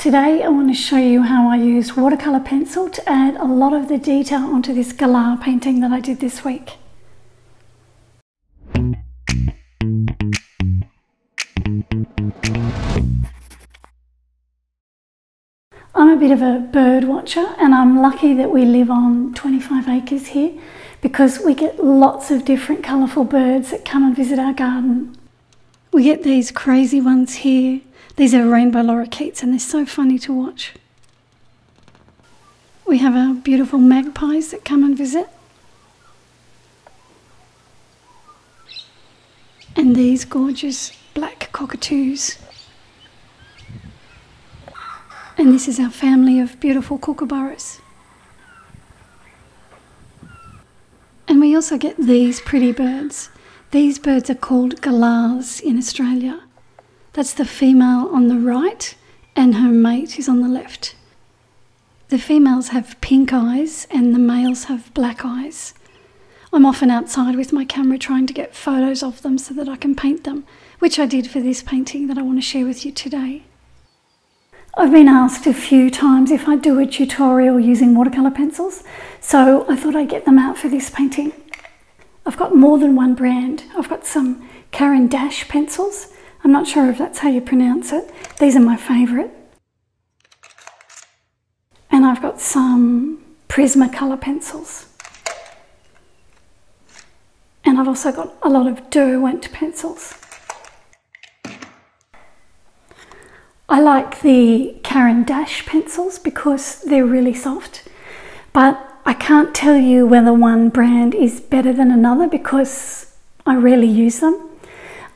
Today I want to show you how I used watercolour pencil to add a lot of the detail onto this Galah painting that I did this week. I'm a bit of a bird watcher and I'm lucky that we live on 25 acres here because we get lots of different colourful birds that come and visit our garden. We get these crazy ones here. These are rainbow lorikeets and they're so funny to watch. We have our beautiful magpies that come and visit. And these gorgeous black cockatoos. And this is our family of beautiful kookaburras. And we also get these pretty birds. These birds are called galahs in Australia. That's the female on the right and her mate is on the left. The females have pink eyes and the males have black eyes. I'm often outside with my camera trying to get photos of them so that I can paint them, which I did for this painting that I want to share with you today. I've been asked a few times if I do a tutorial using watercolour pencils, so I thought I'd get them out for this painting. I've got more than one brand. I've got some Caran Dache pencils. I'm not sure if that's how you pronounce it. These are my favourite. And I've got some Prismacolor pencils. And I've also got a lot of Derwent pencils. I like the Caran Dache pencils because they're really soft, but I can't tell you whether one brand is better than another because I rarely use them.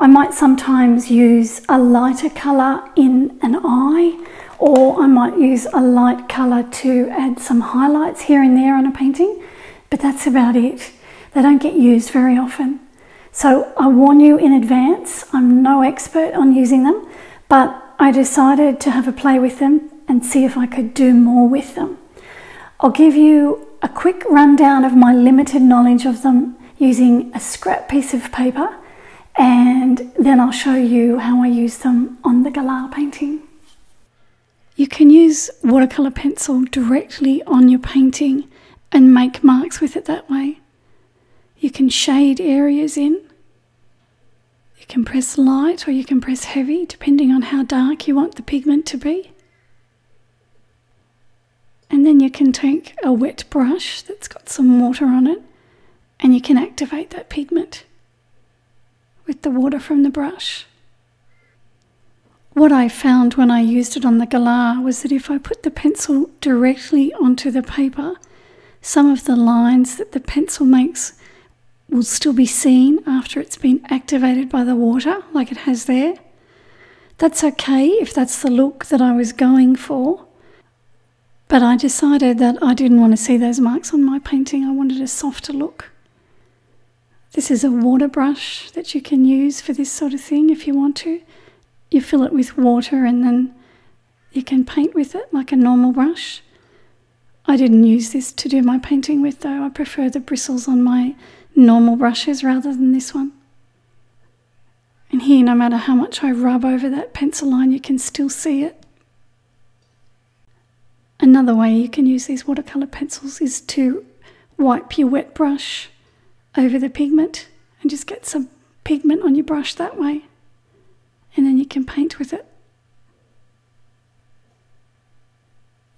I might sometimes use a lighter colour in an eye, or I might use a light colour to add some highlights here and there on a painting, but that's about it. They don't get used very often. So I warn you in advance, I'm no expert on using them, but I decided to have a play with them and see if I could do more with them. I'll give you a quick rundown of my limited knowledge of them using a scrap piece of paper, and then I'll show you how I use them on the Galah painting. You can use watercolour pencil directly on your painting and make marks with it that way. You can shade areas in. You can press light or you can press heavy depending on how dark you want the pigment to be. And then you can take a wet brush that's got some water on it and you can activate that pigment with the water from the brush. What I found when I used it on the Galah was that if I put the pencil directly onto the paper, some of the lines that the pencil makes will still be seen after it's been activated by the water, like it has there. That's okay if that's the look that I was going for, but I decided that I didn't want to see those marks on my painting. I wanted a softer look. This is a water brush that you can use for this sort of thing if you want to. You fill it with water and then you can paint with it like a normal brush. I didn't use this to do my painting with though. I prefer the bristles on my normal brushes rather than this one. And here, no matter how much I rub over that pencil line, you can still see it. Another way you can use these watercolour pencils is to wipe your wet brush over the pigment and just get some pigment on your brush that way, and then you can paint with it.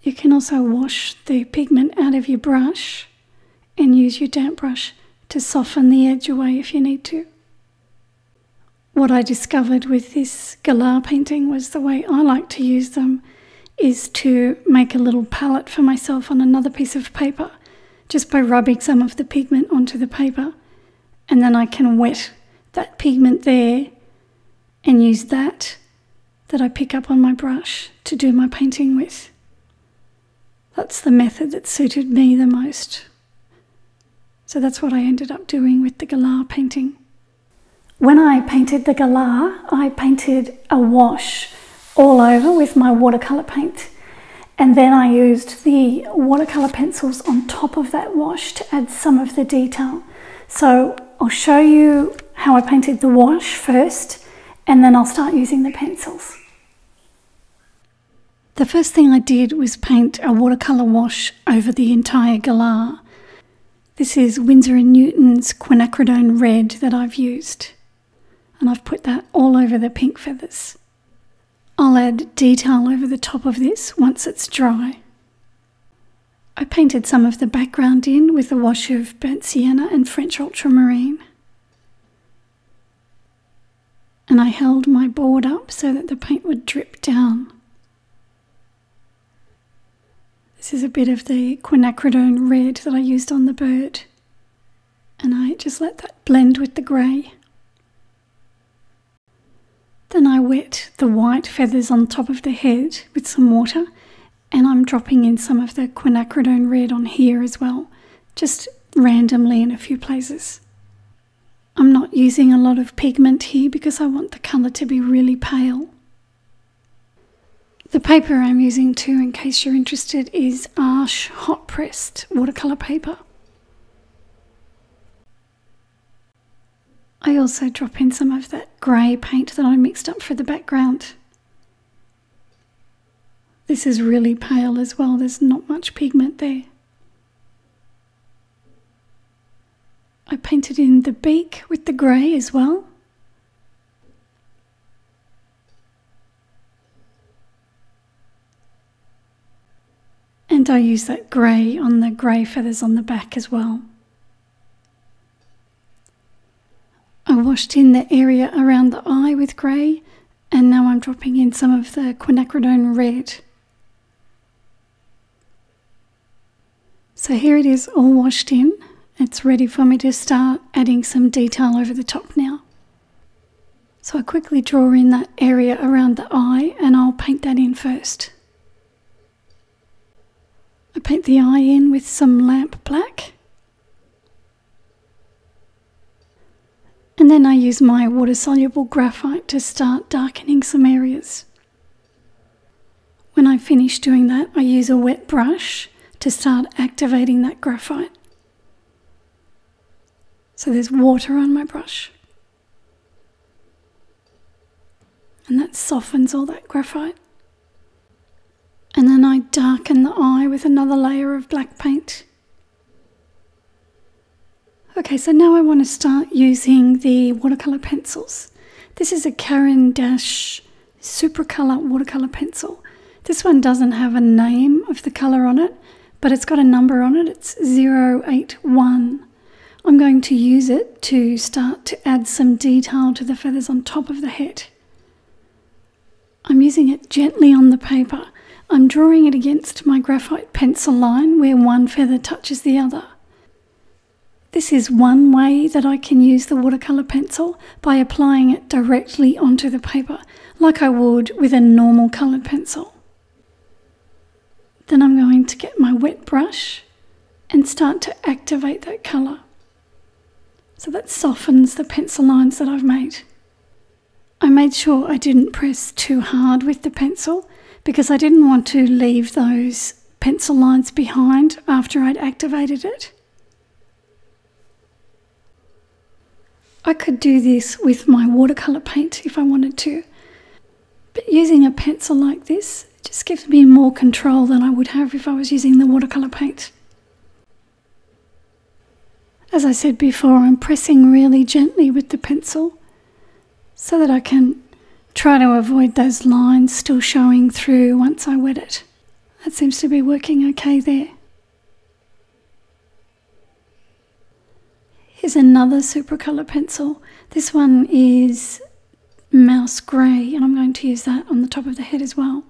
You can also wash the pigment out of your brush and use your damp brush to soften the edge away if you need to. What I discovered with this Galah painting was the way I like to use them is to make a little palette for myself on another piece of paper just by rubbing some of the pigment onto the paper, and then I can wet that pigment there and use that I pick up on my brush to do my painting with. That's the method that suited me the most. So that's what I ended up doing with the Galah painting. When I painted the Galah, I painted a wash all over with my watercolour paint. And then I used the watercolour pencils on top of that wash to add some of the detail. So I'll show you how I painted the wash first, and then I'll start using the pencils. The first thing I did was paint a watercolour wash over the entire Galah. This is Winsor Newton's quinacridone red that I've used, and I've put that all over the pink feathers. I'll add detail over the top of this once it's dry. I painted some of the background in with a wash of burnt sienna and French ultramarine. And I held my board up so that the paint would drip down. This is a bit of the quinacridone red that I used on the bird, and I just let that blend with the grey. Then I wet the white feathers on top of the head with some water, and I'm dropping in some of the quinacridone red on here as well, just randomly in a few places. I'm not using a lot of pigment here because I want the colour to be really pale. The paper I'm using too, in case you're interested, is Arches hot pressed watercolour paper. I also drop in some of that grey paint that I mixed up for the background. This is really pale as well, there's not much pigment there. I painted in the beak with the grey as well. And I use that grey on the grey feathers on the back as well. I washed in the area around the eye with grey, and now I'm dropping in some of the quinacridone red. So here it is all washed in. It's ready for me to start adding some detail over the top now. So I quickly draw in that area around the eye, and I'll paint that in first. I paint the eye in with some lamp black, and then I use my water-soluble graphite to start darkening some areas. When I finish doing that, I use a wet brush to start activating that graphite. So there's water on my brush, and that softens all that graphite. And then I darken the eye with another layer of black paint. Okay, so now I want to start using the watercolour pencils. This is a Caran Dache Supracolor watercolour pencil. This one doesn't have a name of the colour on it, but it's got a number on it. It's 081. I'm going to use it to start to add some detail to the feathers on top of the head. I'm using it gently on the paper. I'm drawing it against my graphite pencil line where one feather touches the other. This is one way that I can use the watercolour pencil, by applying it directly onto the paper, like I would with a normal coloured pencil. Then I'm going to get my wet brush and start to activate that colour. So that softens the pencil lines that I've made. I made sure I didn't press too hard with the pencil, because I didn't want to leave those pencil lines behind after I'd activated it. I could do this with my watercolour paint if I wanted to, but using a pencil like this just gives me more control than I would have if I was using the watercolour paint. As I said before, I'm pressing really gently with the pencil so that I can try to avoid those lines still showing through once I wet it. That seems to be working okay there. Here's another Supracolor pencil. This one is mouse grey, and I'm going to use that on the top of the head as well.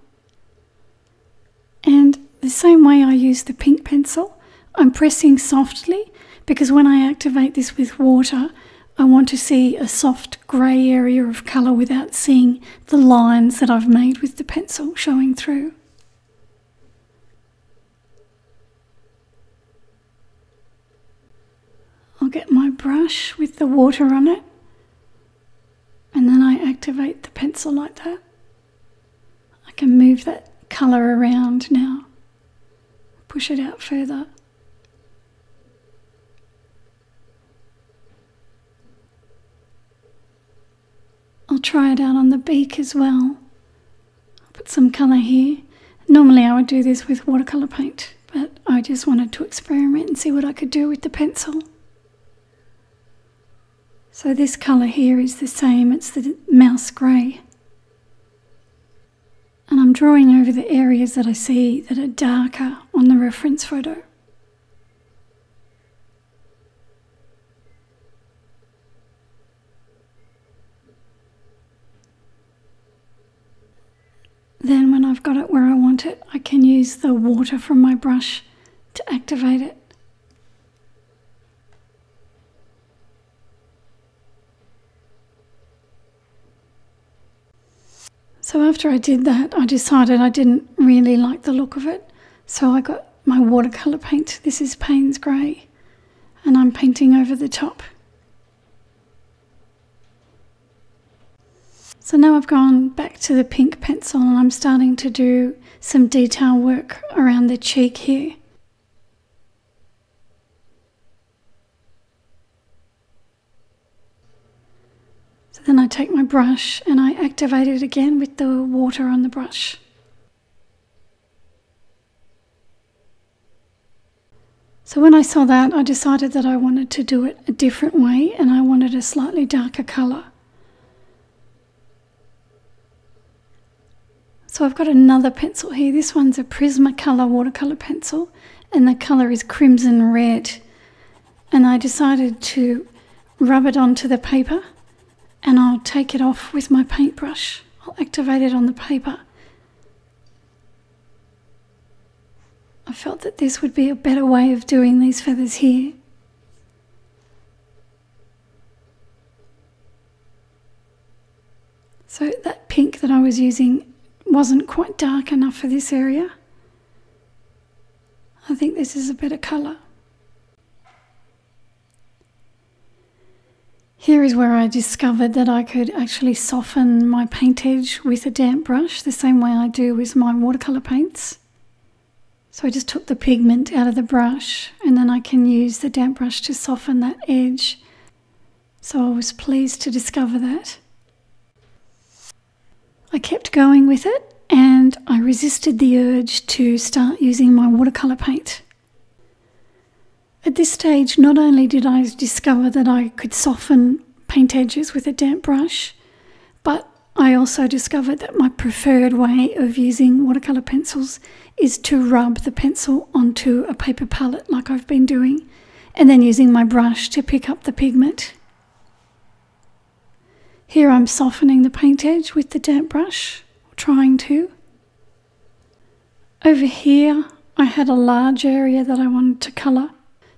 And the same way I use the pink pencil, I'm pressing softly, because when I activate this with water, I want to see a soft grey area of colour without seeing the lines that I've made with the pencil showing through. I'll get my brush with the water on it, and then I activate the pencil like that. I can move that colour around now, push it out further. I'll try it out on the beak as well. I'll put some colour here, Normally I would do this with watercolour paint, but I just wanted to experiment and see what I could do with the pencil. So this colour here is the same, it's the mouse grey. And I'm drawing over the areas that I see that are darker on the reference photo. Then when I've got it where I want it, I can use the water from my brush to activate it. So after I did that, I decided I didn't really like the look of it. So I got my watercolour paint. This is Payne's Grey, and I'm painting over the top. So now I've gone back to the pink pencil and I'm starting to do some detail work around the cheek here. So then I take my brush and I activate it again with the water on the brush. So when I saw that, I decided that I wanted to do it a different way and I wanted a slightly darker colour. So I've got another pencil here. This one's a Prismacolor watercolour pencil and the colour is crimson red. And I decided to rub it onto the paper and I'll take it off with my paintbrush. I'll activate it on the paper. I felt that this would be a better way of doing these feathers here. So that pink that I was using wasn't quite dark enough for this area. I think this is a better colour. Here is where I discovered that I could actually soften my paint edge with a damp brush the same way I do with my watercolour paints. So I just took the pigment out of the brush and then I can use the damp brush to soften that edge. So I was pleased to discover that. I kept going with it and I resisted the urge to start using my watercolour paint. At this stage, not only did I discover that I could soften paint edges with a damp brush, but I also discovered that my preferred way of using watercolour pencils is to rub the pencil onto a paper palette like I've been doing, and then using my brush to pick up the pigment. Here I'm softening the paint edge with the damp brush, trying to. Over here I had a large area that I wanted to colour,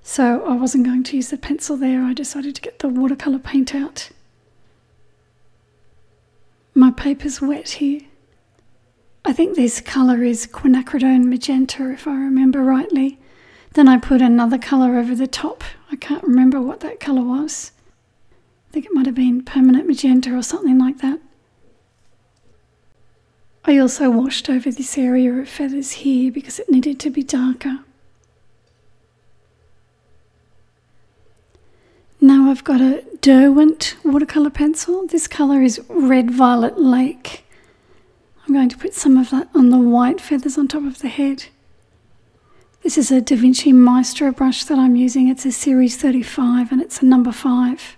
so I wasn't going to use the pencil there. I decided to get the watercolour paint out. My paper's wet here. I think this colour is quinacridone magenta if I remember rightly. Then I put another colour over the top. I can't remember what that colour was. I think it might have been permanent magenta or something like that. I also washed over this area of feathers here because it needed to be darker. Now I've got a Derwent watercolour pencil. This colour is Red Violet Lake. I'm going to put some of that on the white feathers on top of the head. This is a Da Vinci Maestro brush that I'm using. It's a Series 35 and it's a number 5.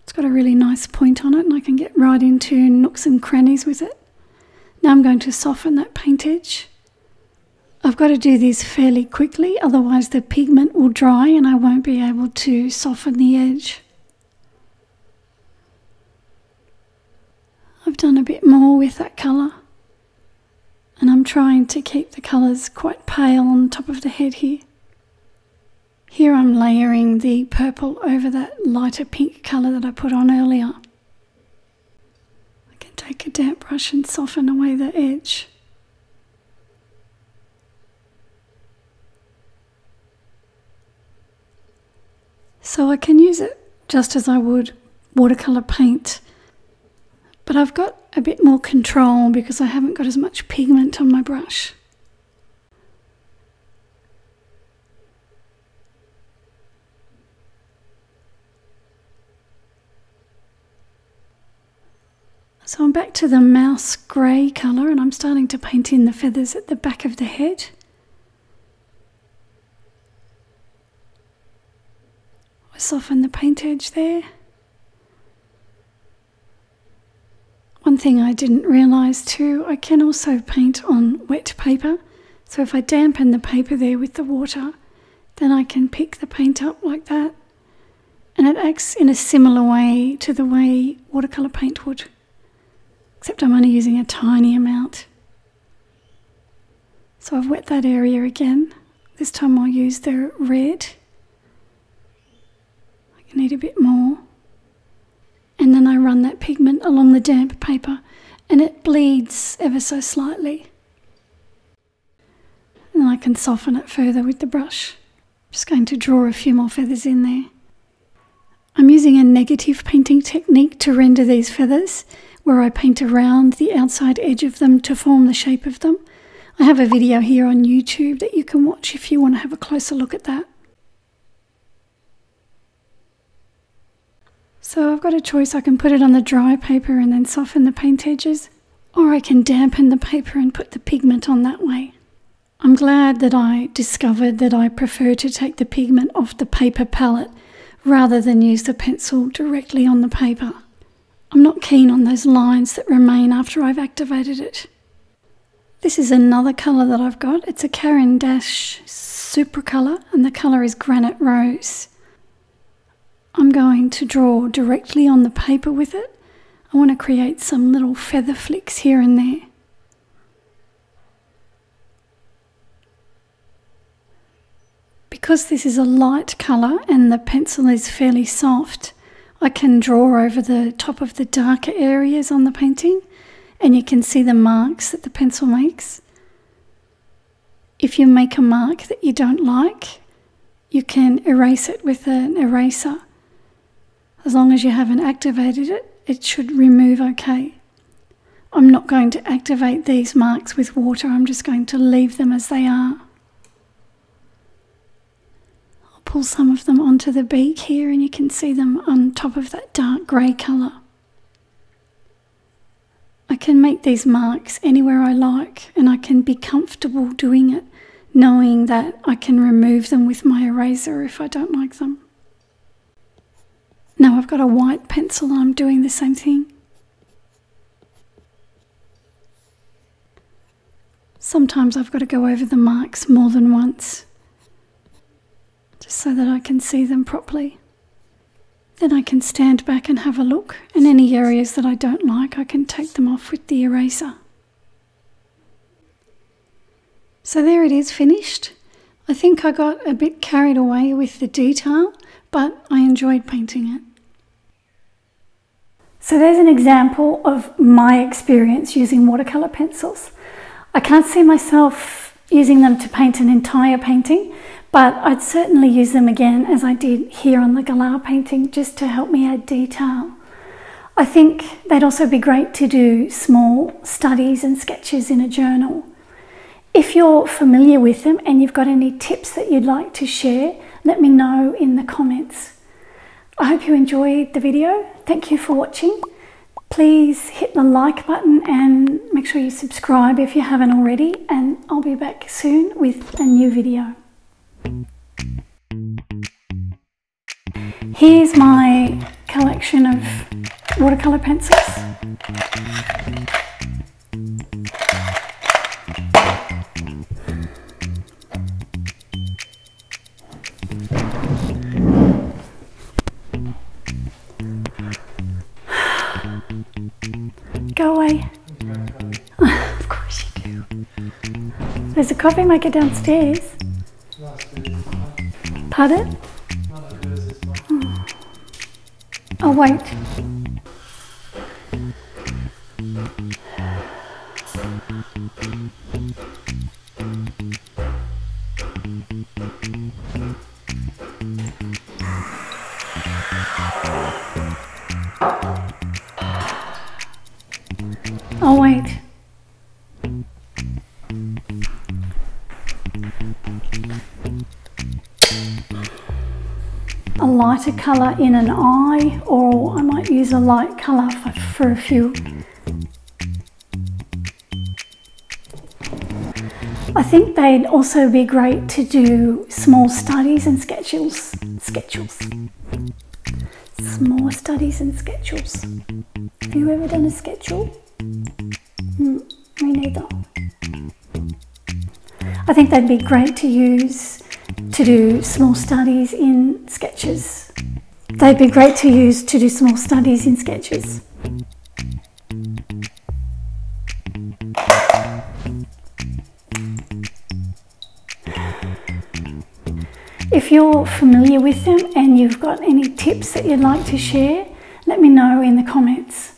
It's got a really nice point on it and I can get right into nooks and crannies with it. Now I'm going to soften that paint edge. I've got to do this fairly quickly, otherwise the pigment will dry and I won't be able to soften the edge. I've done a bit more with that colour and I'm trying to keep the colours quite pale on top of the head here. Here I'm layering the purple over that lighter pink colour that I put on earlier. I can take a damp brush and soften away the edge. So I can use it just as I would watercolour paint, but I've got a bit more control because I haven't got as much pigment on my brush. So I'm back to the mouse grey colour and I'm starting to paint in the feathers at the back of the head. I soften the paint edge there. One thing I didn't realise too, I can also paint on wet paper. So if I dampen the paper there with the water, then I can pick the paint up like that. And it acts in a similar way to the way watercolour paint would. Except I'm only using a tiny amount. So I've wet that area again. This time I'll use the red. I need a bit more. And then I run that pigment along the damp paper and it bleeds ever so slightly. And then I can soften it further with the brush. Just going to draw a few more feathers in there. I'm using a negative painting technique to render these feathers, where I paint around the outside edge of them to form the shape of them. I have a video here on YouTube that you can watch if you want to have a closer look at that. So I've got a choice. I can put it on the dry paper and then soften the paint edges, or I can dampen the paper and put the pigment on that way. I'm glad that I discovered that I prefer to take the pigment off the paper palette rather than use the pencil directly on the paper. I'm not keen on those lines that remain after I've activated it. This is another colour that I've got. It's a Caran Dache Supracolor and the colour is Granite Rose. I'm going to draw directly on the paper with it. I want to create some little feather flicks here and there. Because this is a light colour and the pencil is fairly soft, I can draw over the top of the darker areas on the painting and you can see the marks that the pencil makes. If you make a mark that you don't like, you can erase it with an eraser. As long as you haven't activated it, it should remove okay. I'm not going to activate these marks with water, I'm just going to leave them as they are. Pull some of them onto the beak here and you can see them on top of that dark grey colour. I can make these marks anywhere I like and I can be comfortable doing it, knowing that I can remove them with my eraser if I don't like them. Now I've got a white pencil and I'm doing the same thing. Sometimes I've got to go over the marks more than once, just so that I can see them properly. Then I can stand back and have a look, and any areas that I don't like I can take them off with the eraser. So there it is, finished. I think I got a bit carried away with the detail, but I enjoyed painting it. So there's an example of my experience using watercolour pencils. I can't see myself using them to paint an entire painting, but I'd certainly use them again as I did here on the Galah painting, just to help me add detail. I think they'd also be great to do small studies and sketches in a journal. If you're familiar with them and you've got any tips that you'd like to share, let me know in the comments. I hope you enjoyed the video. Thank you for watching. Please hit the like button and make sure you subscribe if you haven't already, and I'll be back soon with a new video. Here's my collection of watercolour pencils. Go away. Of course you do. There's a coffee maker downstairs. Pardon? Oh. I'll wait. I'll wait. A lighter colour in an eye, or I might use a light colour for a few I think they'd also be great to do small studies and schedules. Small studies and schedules. Have you ever done a schedule? Me neither. I think they'd be great to use to do small studies in sketches. They'd be great to use to do small studies in sketches. If you're familiar with them and you've got any tips that you'd like to share, let me know in the comments.